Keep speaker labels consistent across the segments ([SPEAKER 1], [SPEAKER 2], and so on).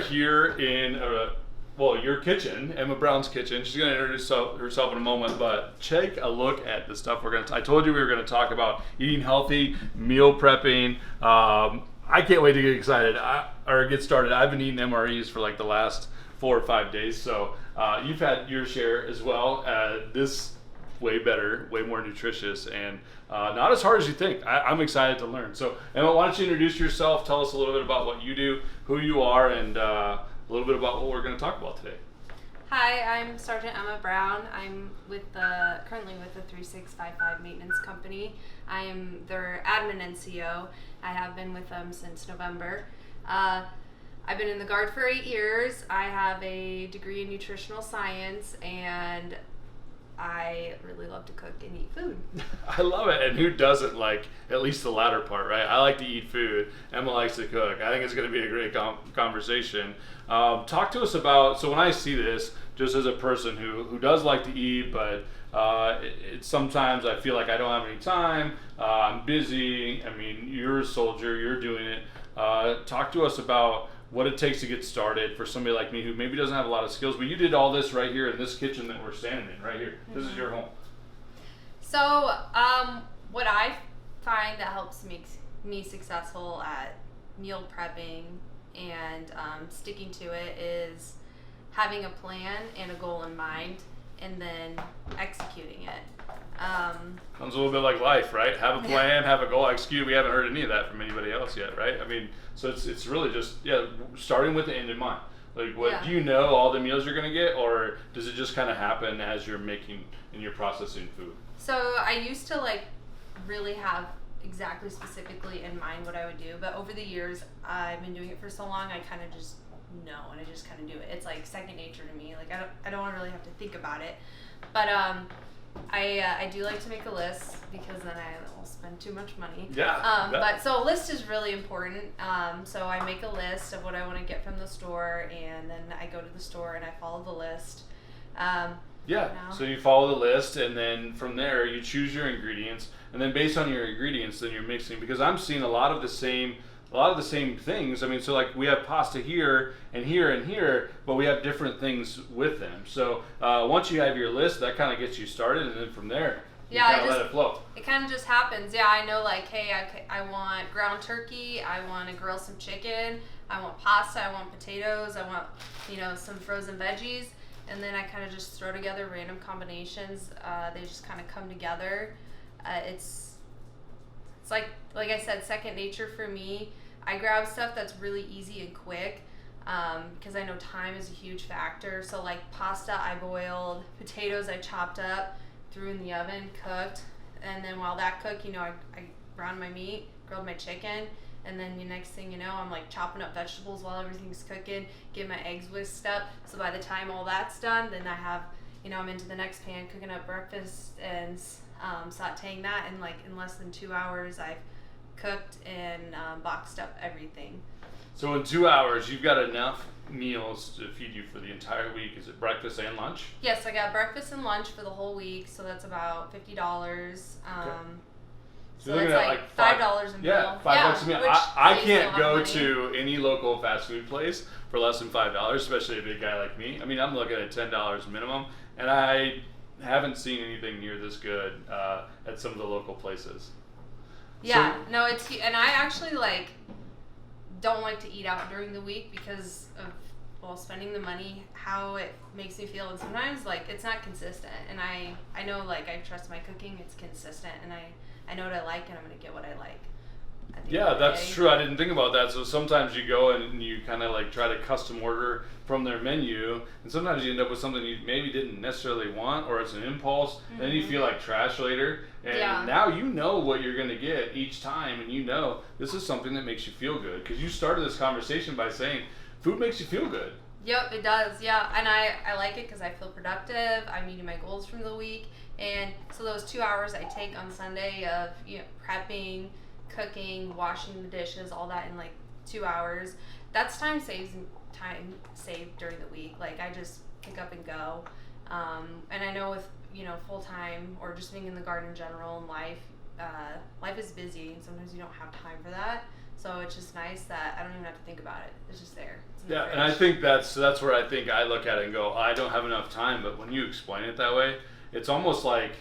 [SPEAKER 1] here in your kitchen, Emma Brown's kitchen. She's going to introduce herself in a moment, but take a look at the stuff we're going to. I told you we were going to talk about eating healthy, meal prepping. I can't wait to get excited or get started. I've been eating MREs for like the last 4 or 5 days, so you've had your share as well. This way better, way more nutritious, and not as hard as you think. I'm excited to learn. So Emma, why don't you introduce yourself? Tell us a little bit about what you do, who you are, and a little bit about what we're going to talk about today.
[SPEAKER 2] Hi, I'm Sergeant Emma Brown. I'm currently with the 3655 Maintenance Company. I am their admin NCO. I have been with them since November. I've been in the Guard for 8 years. I have a degree in nutritional science, and I really love to cook and eat food.
[SPEAKER 1] I love it. And who doesn't like at least the latter part, right? I like to eat food. Emma likes to cook. I think it's going to be a great conversation. Talk to us about, so when I see this, just as a person who does like to eat, but sometimes I feel like I don't have any time. I'm busy. I mean, you're a soldier. You're doing it. Talk to us about what it takes to get started for somebody like me who maybe doesn't have a lot of skills, but you did all this right here in this kitchen that we're standing in right here. Mm-hmm. This is your home.
[SPEAKER 2] So what I find that helps make me successful at meal prepping and sticking to it is having a plan and a goal in mind and then executing it.
[SPEAKER 1] Sounds a little bit like life, right? Have a plan, have a goal, execute. We haven't heard any of that from anybody else yet, right? I mean, so it's really just, starting with the end in mind. Like, do you know all the meals you're going to get, or does it just kind of happen as you're making and you're processing food?
[SPEAKER 2] So I used to really have exactly specifically in mind what I would do, but over the years, I've been doing it for so long, I kind of just know, and I just kind of do it. It's like second nature to me. Like, I don't really have to think about it. But I do like to make a list because then I will spend too much money.
[SPEAKER 1] Yeah.
[SPEAKER 2] But so a list is really important. So I make a list of what I want to get from the store, and then I go to the store and I follow the list.
[SPEAKER 1] So you follow the list, and then from there you choose your ingredients, and then based on your ingredients, then you're mixing. Because I'm seeing a lot of the same things. I mean, so like we have pasta here and here and here, but we have different things with them. So once you have your list, that kind of gets you started, and then from there, you kind of let it flow.
[SPEAKER 2] It kind of just happens. Yeah, I know, like, hey, I want ground turkey, I want to grill some chicken, I want pasta, I want potatoes, I want, some frozen veggies, and then I kind of just throw together random combinations. They just kind of come together. It's like I said, second nature for me. I grab stuff that's really easy and quick because I know time is a huge factor. So like pasta, I boiled. Potatoes, I chopped up, threw in the oven, cooked. And then while that cooked, I browned my meat, grilled my chicken. And then the next thing you know, I'm like chopping up vegetables while everything's cooking, get my eggs whisked up. So by the time all that's done, then I have, I'm into the next pan, cooking up breakfast and sauteing that. And like in less than 2 hours, I've cooked and boxed up everything.
[SPEAKER 1] So in 2 hours, you've got enough meals to feed you for the entire week. Is it breakfast and lunch?
[SPEAKER 2] Yes, I got breakfast and lunch for the whole week, so that's about $50.
[SPEAKER 1] Okay.
[SPEAKER 2] So that's like $5 a meal.
[SPEAKER 1] Yeah, $5 a meal. I can't go to any local fast food place for less than $5, especially a big guy like me. I mean, I'm looking at $10 minimum, and I haven't seen anything near this good at some of the local places.
[SPEAKER 2] Yeah, no, and I actually don't like to eat out during the week because of spending the money, how it makes me feel, and sometimes it's not consistent. And I know I trust my cooking; it's consistent, and I know what I like, and I'm gonna get what I like.
[SPEAKER 1] Yeah, that's true. I didn't think about that. So sometimes you go and you kind of try to custom order from their menu, and sometimes you end up with something you maybe didn't necessarily want, or it's an impulse. Mm-hmm. Then you feel like trash later, and now you know what you're going to get each time, and this is something that makes you feel good, because you started this conversation by saying food makes you feel good.
[SPEAKER 2] Yep, it does. Yeah, and I like it because I feel productive. I'm meeting my goals from the week, and so those 2 hours I take on Sunday of prepping, cooking, washing the dishes, all that in 2 hours. That's time saved during the week. I just pick up and go. And I know with full time or just being in the garden in general in life, life is busy and sometimes you don't have time for that. So it's just nice that I don't even have to think about it. It's just there. It's in the
[SPEAKER 1] Yeah,
[SPEAKER 2] fridge.
[SPEAKER 1] and I think that's where I think I look at it and go, I don't have enough time. But when you explain it that way, it's almost like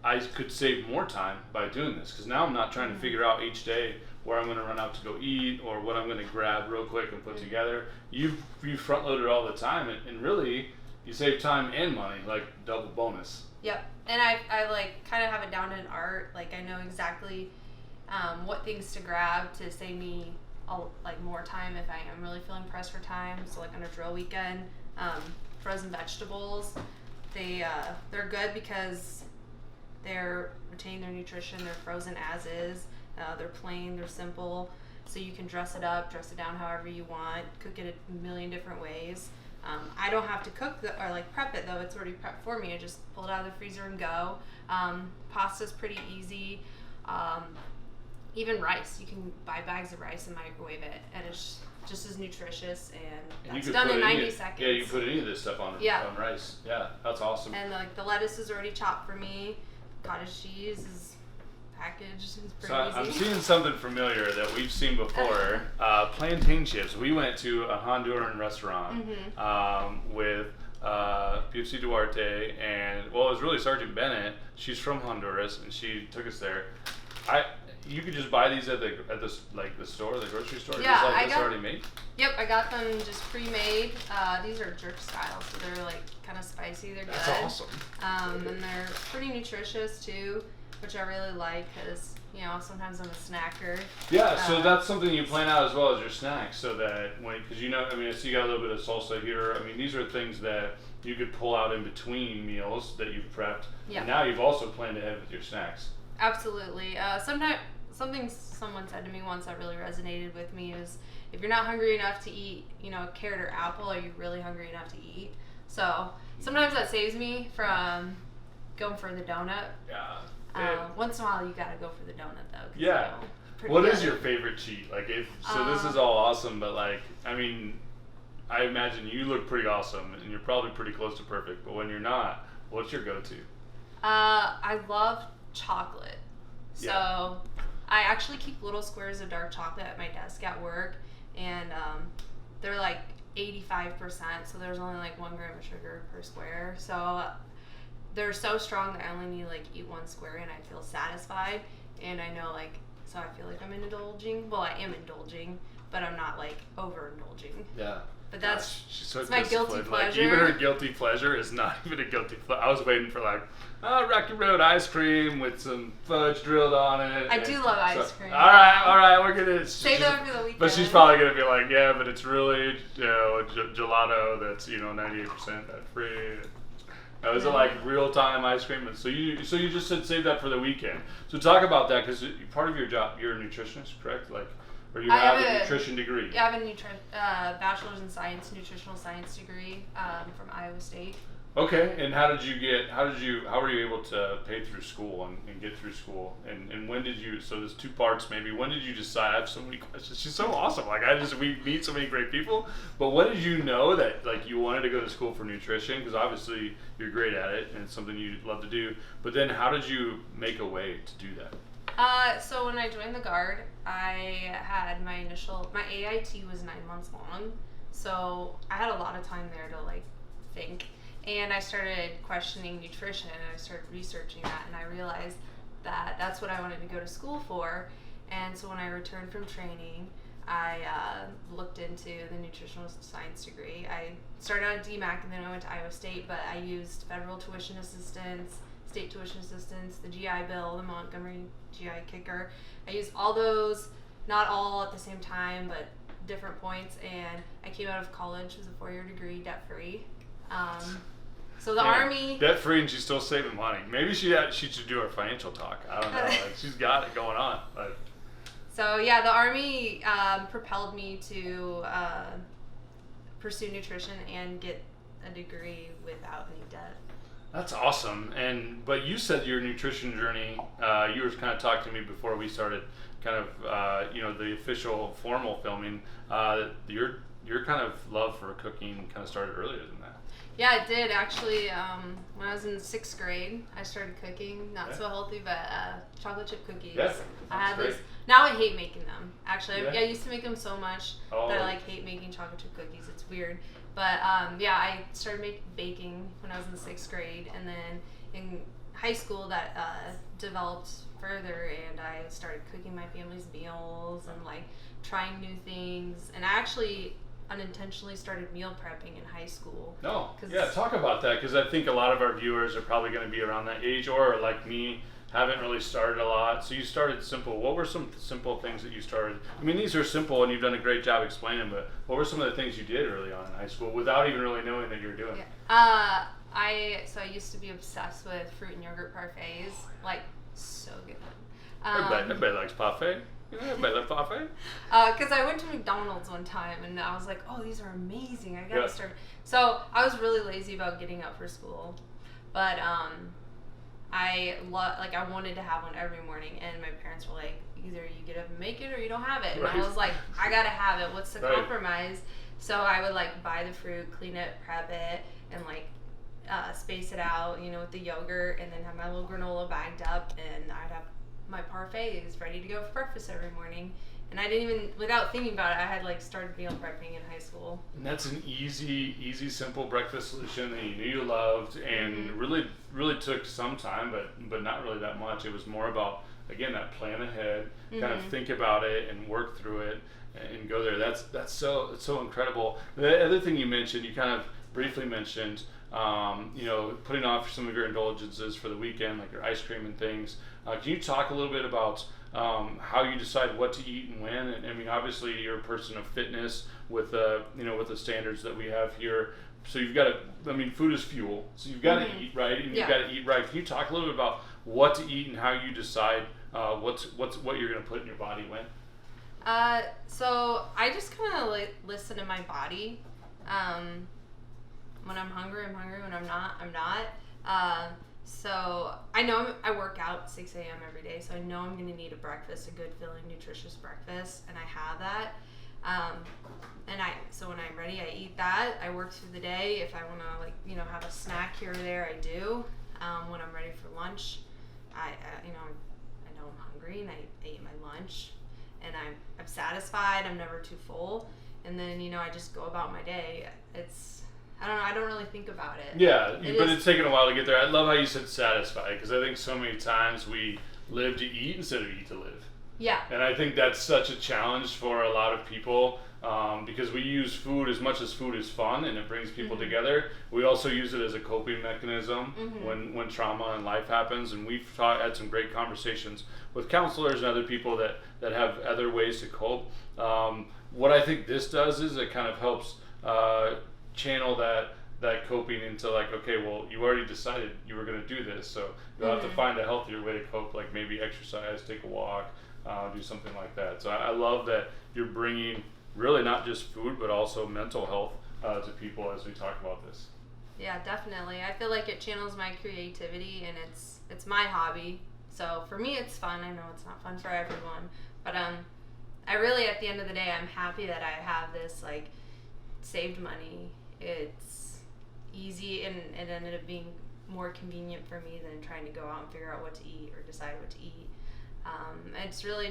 [SPEAKER 1] I could save more time by doing this, because now I'm not trying to figure out each day where I'm going to run out to go eat or what I'm going to grab real quick and put together. You front loaded all the time, and really you save time and money, like double bonus.
[SPEAKER 2] Yep. And I like kind of have it down to an art. Like I know exactly what things to grab to save me like more time if I am really feeling pressed for time. So like on a drill weekend, frozen vegetables, they're good because they're retaining their nutrition. They're frozen as is. They're plain. They're simple. So you can dress it up, dress it down however you want. Cook it a million different ways. I don't have to cook or like prep it though. It's already prepped for me. I just pull it out of the freezer and go. Pasta's pretty easy. Even rice, you can buy bags of rice and microwave it, and it's just as nutritious, and that's done in 90 seconds.
[SPEAKER 1] Yeah, you can put any of this stuff on rice. Yeah, that's awesome.
[SPEAKER 2] And like the lettuce is already chopped for me. Cottage cheese is packaged. It's pretty easy.
[SPEAKER 1] I'm seeing something familiar that we've seen before. Plantain Chips. We went to a Honduran restaurant with PFC Duarte, and well, it was really Sergeant Bennett. She's from Honduras, and she took us there. You could just buy these at the store, the grocery store.
[SPEAKER 2] Yeah,
[SPEAKER 1] just like this already made.
[SPEAKER 2] Yep, I got them just pre-made. These are jerk style, so they're like kind of spicy. They're
[SPEAKER 1] That's
[SPEAKER 2] good.
[SPEAKER 1] awesome.
[SPEAKER 2] And they're pretty nutritious too, which I really like because sometimes I'm a snacker.
[SPEAKER 1] Yeah, so that's something you plan out as well as your snacks, so that because I see you got a little bit of salsa here. I mean, these are things that you could pull out in between meals that you've prepped.
[SPEAKER 2] Yeah.
[SPEAKER 1] And now you've also planned ahead with your snacks.
[SPEAKER 2] Absolutely. Something someone said to me once that really resonated with me is, if you're not hungry enough to eat, a carrot or apple, are you really hungry enough to eat? So sometimes that saves me from going for the donut.
[SPEAKER 1] Yeah.
[SPEAKER 2] Once in a while, you gotta go for the donut though.
[SPEAKER 1] Yeah. What is your favorite cheat? Like, this is all awesome, but like, I mean, I imagine you look pretty awesome, and you're probably pretty close to perfect. But when you're not, what's your go-to?
[SPEAKER 2] I love chocolate. So I actually keep little squares of dark chocolate at my desk at work, and they're like 85%, so there's only like 1 gram of sugar per square. So they're so strong that I only need like eat 1 square and I feel satisfied, and I know so I feel like I'm indulging. Well, I am indulging, but I'm not like overindulging.
[SPEAKER 1] Yeah.
[SPEAKER 2] But that's
[SPEAKER 1] she's so
[SPEAKER 2] my guilty pleasure.
[SPEAKER 1] Like, even her guilty pleasure is not even a guilty pleasure. I was waiting for Rocky Road ice cream with some fudge drilled on it.
[SPEAKER 2] I do love ice cream.
[SPEAKER 1] All right, we're gonna
[SPEAKER 2] save that for the weekend.
[SPEAKER 1] But she's probably gonna be like, yeah, but it's really gelato that's 98% fat free. Now, is it like real time ice cream? So you just said save that for the weekend. So talk about that, because part of your job, you're a nutritionist, correct? Or you have a nutrition degree?
[SPEAKER 2] Yeah, I have a bachelor's in science, nutritional science degree from Iowa State.
[SPEAKER 1] Okay, and how were you able to pay through school and get through school? And when did you, so there's 2 parts maybe, when did you decide? I have so many questions. She's so awesome. We meet so many great people. But when did you know that you wanted to go to school for nutrition? Because obviously you're great at it and it's something you love to do. But then how did you make a way to do that?
[SPEAKER 2] So when I joined the Guard, I had my AIT was 9 months long. So I had a lot of time there to think. And I started questioning nutrition, and I started researching that, and I realized that that's what I wanted to go to school for. And so when I returned from training, I looked into the nutritional science degree. I started on DMAC, and then I went to Iowa State, but I used federal tuition assistance, state tuition assistance, the GI Bill, the Montgomery GI Kicker. I used all those, not all at the same time, but different points, and I came out of college with a 4-year degree, debt-free. So the Army...
[SPEAKER 1] Debt-free, and she's still saving money. Maybe she should do her financial talk. I don't know. She's got it going on. But.
[SPEAKER 2] So yeah, the Army propelled me to pursue nutrition and get a degree without any debt.
[SPEAKER 1] That's awesome. But you said your nutrition journey, you were kind of talking to me before we started kind of, the official formal filming, your kind of love for cooking kind of started earlier than that.
[SPEAKER 2] Yeah, it did actually. When I was in 6th grade, I started cooking. Not so healthy, but chocolate chip cookies.
[SPEAKER 1] Yeah,
[SPEAKER 2] I had
[SPEAKER 1] great.
[SPEAKER 2] this. Now I hate making them. Actually,
[SPEAKER 1] Yeah.
[SPEAKER 2] I used to make them so much that I like hate making chocolate chip cookies. It's weird, but yeah, I started baking when I was in the 6th grade, and then in high school that developed further, and I started cooking my family's meals and like trying new things. And I actually unintentionally started meal prepping in high school.
[SPEAKER 1] No, yeah, talk about that, because I think a lot of our viewers are probably going to be around that age, or like me, haven't really started a lot. So you started simple. What were some simple things that you started? I mean, these are simple, and you've done a great job explaining, but what were some of the things you did early on in high school without even really knowing that you were doing it?
[SPEAKER 2] I used to be obsessed with fruit and yogurt parfaits, like so good.
[SPEAKER 1] Everybody likes parfait. Everybody likes parfait.
[SPEAKER 2] Because I went to McDonald's one time and I was like, oh, these are amazing. I gotta start. So I was really lazy about getting up for school, but I wanted to have one every morning, and my parents were like, either you get up and make it or you don't have it. And I was like, I gotta have it. What's the compromise? So I would like buy the fruit, clean it, prep it, and like space it out, with the yogurt, and then have my little granola bagged up, and I'd have my parfaits ready to go for breakfast every morning. And I didn't even, without thinking about it, I had like started meal prepping in high school.
[SPEAKER 1] And that's an easy, simple breakfast solution that you knew you loved, and really took some time, but not really that much. It was more about, again, that plan ahead, kind of think about it and work through it and go there. It's so incredible. The other thing you mentioned, you kind of briefly mentioned, putting off some of your indulgences for the weekend, like your ice cream and things. Can you talk a little bit about how you decide what to eat and when? And I mean, obviously you're a person of fitness with with the standards that we have here. So you've got to, food is fuel. So you've got to eat right, and you've got to eat right. Can you talk a little bit about what to eat and how you decide what you're going to put in your body when?
[SPEAKER 2] So I just kind of like listen to my body. When I'm hungry, I'm hungry. When I'm not, I'm not. So I know I work out at 6 a.m. every day, so I know I'm going to need a breakfast, a good, filling, nutritious breakfast, and I have that. So when I'm ready, I eat that. I work through the day. If I want to, have a snack here or there, I do. When I'm ready for lunch, I know I'm hungry, and I eat my lunch, and I'm satisfied. I'm never too full, and then I just go about my day. I don't know. I don't really think about it.
[SPEAKER 1] Yeah, but it's taken a while to get there. I love how you said satisfied, because I think so many times we live to eat instead of eat to live.
[SPEAKER 2] Yeah.
[SPEAKER 1] And I think that's such a challenge for a lot of people, because we use food as much as food is fun and it brings people together. We also use it as a coping mechanism when trauma in life happens. And we've had some great conversations with counselors and other people that have other ways to cope. What I think this does is it kind of helps channel that coping into like, okay, well, you already decided you were going to do this, so you'll have to find a healthier way to cope, like maybe exercise, take a walk, do something like that. So I love that you're bringing really not just food, but also mental health to people as we talk about this.
[SPEAKER 2] Yeah, definitely. I feel like it channels my creativity, and it's my hobby. So for me, it's fun. I know it's not fun for everyone, but I really, at the end of the day, I'm happy that I have this like saved money. It's easy, and it ended up being more convenient for me than trying to go out and figure out what to eat or decide what to eat. It's really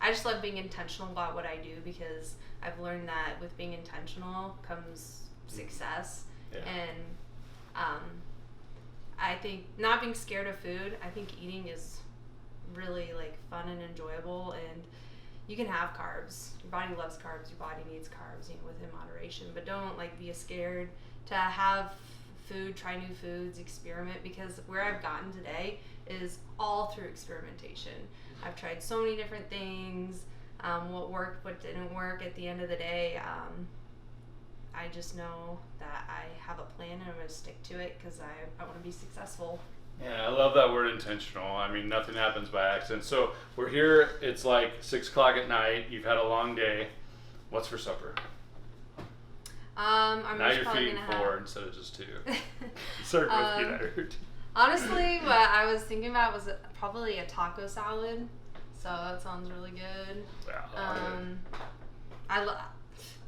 [SPEAKER 2] I just love being intentional about what I do, because I've learned that with being intentional comes success.
[SPEAKER 1] Yeah.
[SPEAKER 2] And I think not being scared of food, I think eating is really like fun and enjoyable, and you can have carbs. Your body loves carbs. Your body needs carbs, within moderation. But don't be scared to have food, try new foods, experiment, because where I've gotten today is all through experimentation. I've tried so many different things, what worked, what didn't work. At the end of the day, I just know that I have a plan and I'm going to stick to it, because I want to be successful.
[SPEAKER 1] Yeah, I love that word intentional. I mean, nothing happens by accident. So we're here, it's like 6 o'clock at night, you've had a long day. What's for supper?
[SPEAKER 2] I'm
[SPEAKER 1] now
[SPEAKER 2] just
[SPEAKER 1] you're
[SPEAKER 2] probably
[SPEAKER 1] feeding
[SPEAKER 2] gonna
[SPEAKER 1] 4 instead of just 2. Start with peanut.
[SPEAKER 2] Honestly, what I was thinking about was probably a taco salad. So that sounds really good.
[SPEAKER 1] Yeah,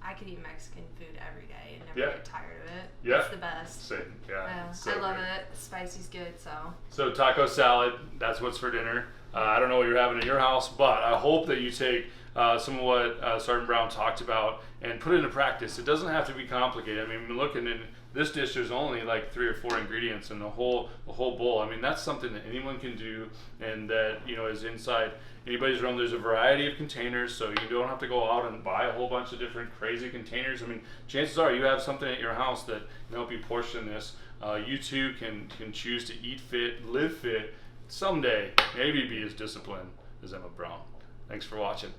[SPEAKER 2] I could eat Mexican food every day and never
[SPEAKER 1] Yeah.
[SPEAKER 2] get tired of it.
[SPEAKER 1] Yeah.
[SPEAKER 2] It's the best.
[SPEAKER 1] Same. Yeah. So
[SPEAKER 2] I love
[SPEAKER 1] good.
[SPEAKER 2] it. Spicy's good, so.
[SPEAKER 1] So taco salad, that's what's for dinner. I don't know what you're having at your house, but I hope that you take some of what Sergeant Brown talked about and put it into practice. It doesn't have to be complicated. I mean, looking in this dish, there's only like 3 or 4 ingredients in the whole bowl. I mean, that's something that anyone can do, and that is inside anybody's room. There's a variety of containers, so you don't have to go out and buy a whole bunch of different crazy containers. I mean, chances are you have something at your house that can help you portion this. You too can choose to eat fit, live fit, someday maybe be as disciplined as Emma Brown. Thanks for watching.